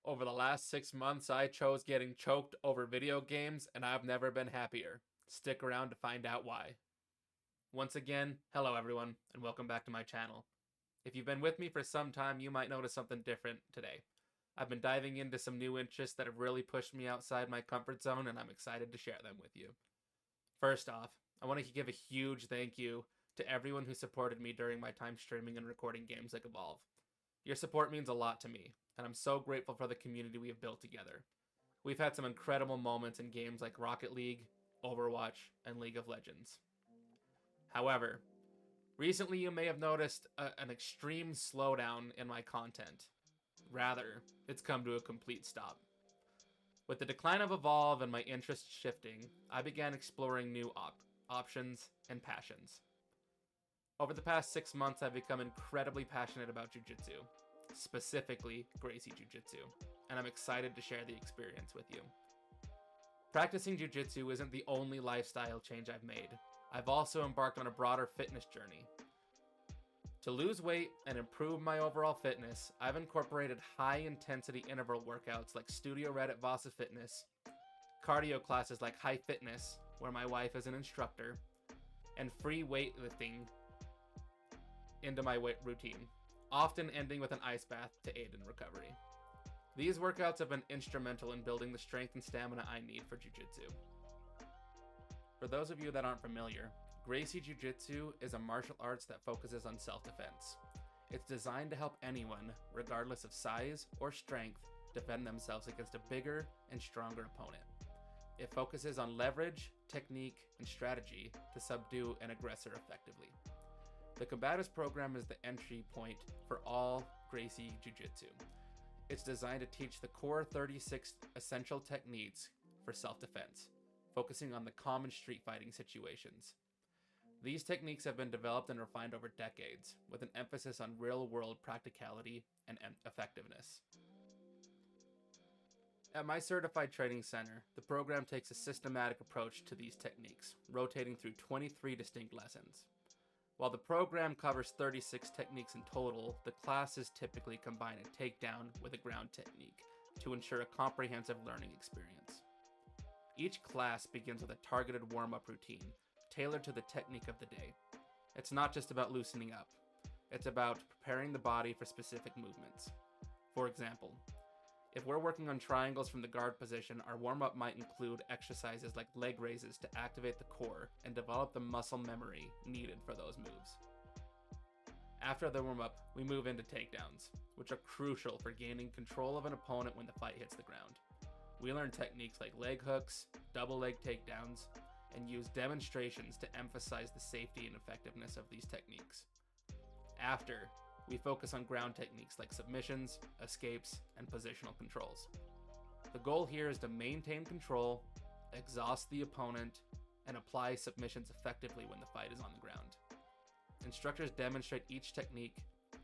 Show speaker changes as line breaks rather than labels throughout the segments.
Over the last 6 months, I chose getting choked over video games, and I've never been happier. Stick around to find out why. Once again, hello everyone, and welcome back to my channel. If you've been with me for some time, you might notice something different today. I've been diving into some new interests that have really pushed me outside my comfort zone, and I'm excited to share them with you. First off, I want to give a huge thank you to everyone who supported me during my time streaming and recording games like Evolve. Your support means a lot to me, and I'm so grateful for the community we have built together. We've had some incredible moments in games like Rocket League, Overwatch, and League of Legends. However, recently you may have noticed an extreme slowdown in my content. Rather, it's come to a complete stop. With the decline of Evolve and my interests shifting, I began exploring new options and passions. Over the past 6 months, I've become incredibly passionate about Jiu-Jitsu, specifically Gracie Jiu-Jitsu, and I'm excited to share the experience with you. Practicing Jiu-Jitsu isn't the only lifestyle change I've made. I've also embarked on a broader fitness journey. To lose weight and improve my overall fitness, I've incorporated high-intensity interval workouts like Studio Red at Vasa Fitness, cardio classes like High Fitness, where my wife is an instructor, and free weightlifting into my weight routine, often ending with an ice bath to aid in recovery. These workouts have been instrumental in building the strength and stamina I need for Jiu-Jitsu. For those of you that aren't familiar, Gracie Jiu-Jitsu is a martial arts that focuses on self-defense. It's designed to help anyone, regardless of size or strength, defend themselves against a bigger and stronger opponent. It focuses on leverage, technique, and strategy to subdue an aggressor effectively. The Combatives Program is the entry point for all Gracie Jiu-Jitsu. It's designed to teach the core 36 essential techniques for self-defense, focusing on the common street fighting situations. These techniques have been developed and refined over decades, with an emphasis on real-world practicality and effectiveness. At my certified training center, the program takes a systematic approach to these techniques, rotating through 23 distinct lessons. While the program covers 36 techniques in total, the classes typically combine a takedown with a ground technique to ensure a comprehensive learning experience. Each class begins with a targeted warm-up routine, tailored to the technique of the day. It's not just about loosening up. It's about preparing the body for specific movements. For example, if we're working on triangles from the guard position, our warm-up might include exercises like leg raises to activate the core and develop the muscle memory needed for those moves. After the warm-up, we move into takedowns, which are crucial for gaining control of an opponent when the fight hits the ground. We learn techniques like leg hooks, double leg takedowns, and use demonstrations to emphasize the safety and effectiveness of these techniques. After, we focus on ground techniques like submissions, escapes, and positional controls. The goal here is to maintain control, exhaust the opponent, and apply submissions effectively when the fight is on the ground. Instructors demonstrate each technique,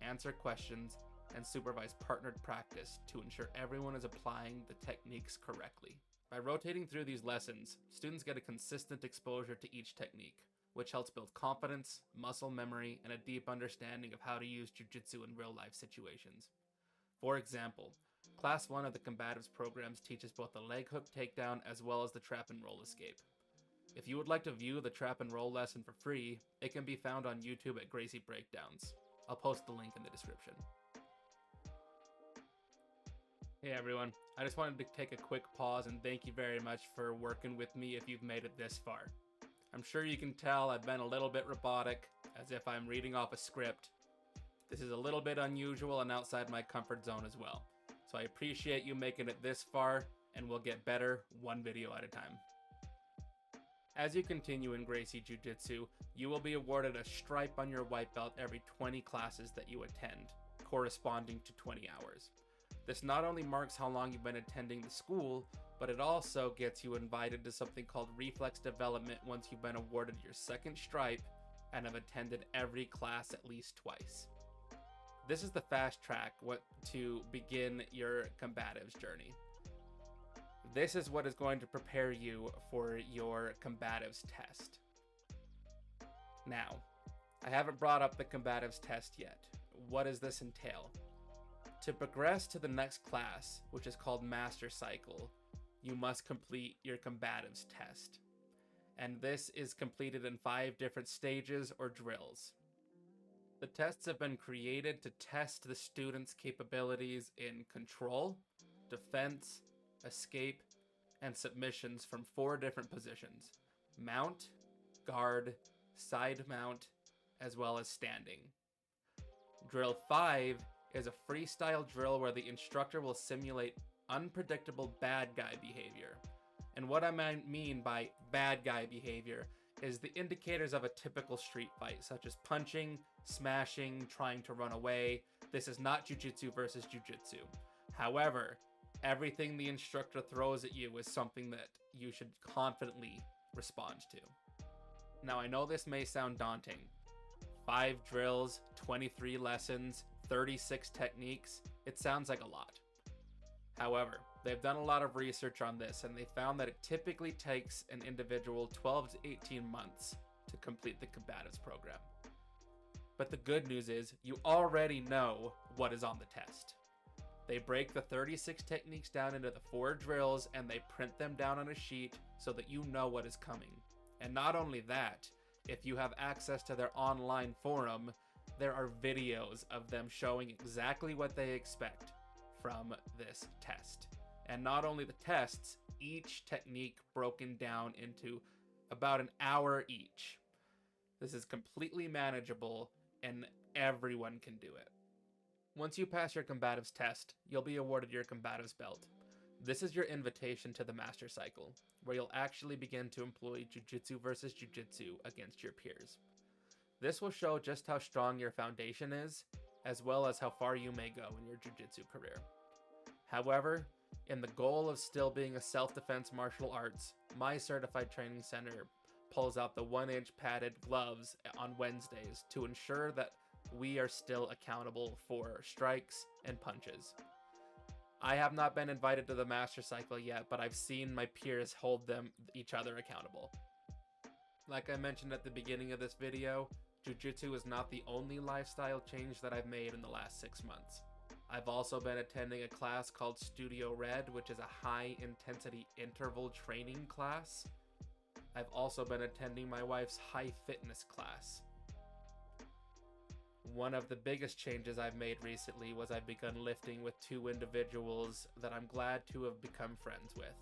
answer questions, and supervise partnered practice to ensure everyone is applying the techniques correctly. By rotating through these lessons, students get a consistent exposure to each technique, which helps build confidence, muscle memory, and a deep understanding of how to use Jiu-Jitsu in real-life situations. For example, Class 1 of the Combatives programs teaches both the leg hook takedown as well as the trap and roll escape. If you would like to view the trap and roll lesson for free, it can be found on YouTube at Gracie Breakdowns. I'll post the link in the description. Hey everyone, I just wanted to take a quick pause and thank you very much for working with me if you've made it this far. I'm sure you can tell I've been a little bit robotic, as if I'm reading off a script. This is a little bit unusual and outside my comfort zone as well. So I appreciate you making it this far, and we'll get better one video at a time. As you continue in Gracie Jiu-Jitsu, you will be awarded a stripe on your white belt every 20 classes that you attend, corresponding to 20 hours. This not only marks how long you've been attending the school, but it also gets you invited to something called Reflex development once you've been awarded your second stripe and have attended every class at least twice. This is the fast track to begin your Combatives journey. This is what is going to prepare you for your Combatives test. Now, I haven't brought up the Combatives test yet. What does this entail? To progress to the next class, which is called Master Cycle, you must complete your Combatives test. And this is completed in 5 different stages or drills. The tests have been created to test the students' capabilities in control, defense, escape, and submissions from 4 different positions: mount, guard, side mount, as well as standing. Drill 5 is a freestyle drill where the instructor will simulate unpredictable bad guy behavior. And what I mean by bad guy behavior is the indicators of a typical street fight, such as punching, smashing, trying to run away. This is not Jiu-Jitsu versus Jiu-Jitsu. However, everything the instructor throws at you is something that you should confidently respond to. Now, I know this may sound daunting. 5 drills, 23 lessons, 36 techniques. It sounds like a lot. However, they've done a lot of research on this, and they found that it typically takes an individual 12 to 18 months to complete the Combatives program. But the good news is, you already know what is on the test. They break the 36 techniques down into the 4 drills, and they print them down on a sheet so that you know what is coming. And not only that, if you have access to their online forum, there are videos of them showing exactly what they expect from this test. And not only the tests, each technique broken down into about an hour each. This is completely manageable and everyone can do it. Once you pass your Combatives test, you'll be awarded your Combatives belt. This is your invitation to the Master Cycle, where you'll actually begin to employ Jiu-Jitsu versus Jiu-Jitsu against your peers. This will show just how strong your foundation is, as well as how far you may go in your Jiu-Jitsu career. However, in the goal of still being a self-defense martial arts, my certified training center pulls out the 1-inch padded gloves on Wednesdays to ensure that we are still accountable for strikes and punches. I have not been invited to the Master Cycle yet, but I've seen my peers hold each other accountable. Like I mentioned at the beginning of this video, Jiu-Jitsu is not the only lifestyle change that I've made in the last 6 months. I've also been attending a class called Studio Red, which is a high-intensity interval training class. I've also been attending my wife's high fitness class. One of the biggest changes I've made recently was I've begun lifting with 2 individuals that I'm glad to have become friends with.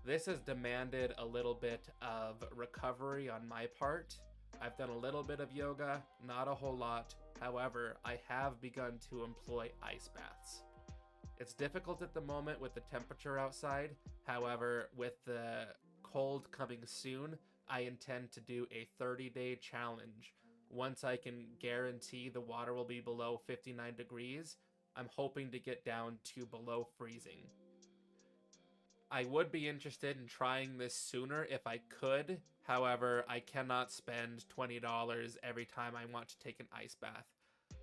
This has demanded a little bit of recovery on my part. I've done a little bit of yoga, not a whole lot. However, I have begun to employ ice baths. It's difficult at the moment with the temperature outside. However, with the cold coming soon, I intend to do a 30-day challenge. Once I can guarantee the water will be below 59 degrees, I'm hoping to get down to below freezing. I would be interested in trying this sooner if I could. However, I cannot spend $20 every time I want to take an ice bath.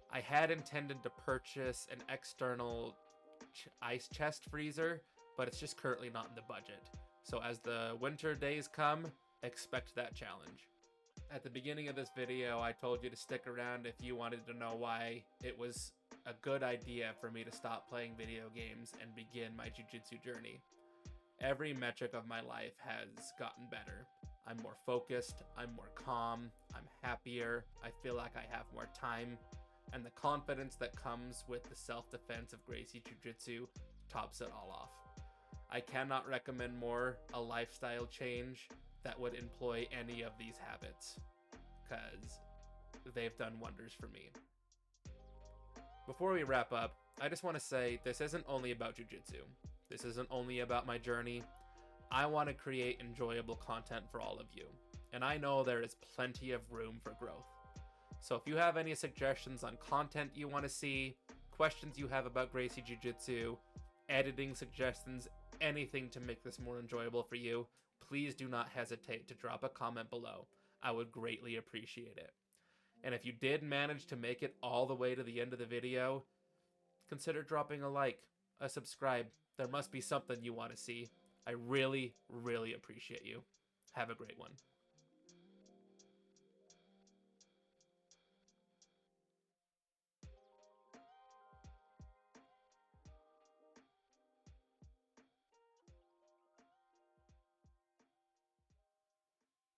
I had intended to purchase an external ice chest freezer, but it's just currently not in the budget. So as the winter days come, expect that challenge. At the beginning of this video, I told you to stick around if you wanted to know why it was a good idea for me to stop playing video games and begin my jiu-jitsu journey. Every metric of my life has gotten better. I'm more focused, I'm more calm, I'm happier, I feel like I have more time, and the confidence that comes with the self-defense of Gracie Jiu-Jitsu tops it all off. I cannot recommend more a lifestyle change that would employ any of these habits, because they've done wonders for me. Before we wrap up, I just want to say this isn't only about jiu-jitsu. This isn't only about my journey. I want to create enjoyable content for all of you, and I know there is plenty of room for growth. So if you have any suggestions on content you want to see, questions you have about Gracie Jiu-Jitsu, editing suggestions, anything to make this more enjoyable for you, please do not hesitate to drop a comment below. I would greatly appreciate it. And if you did manage to make it all the way to the end of the video, consider dropping a like, a subscribe. There must be something you want to see. I really, really appreciate you. Have a great one.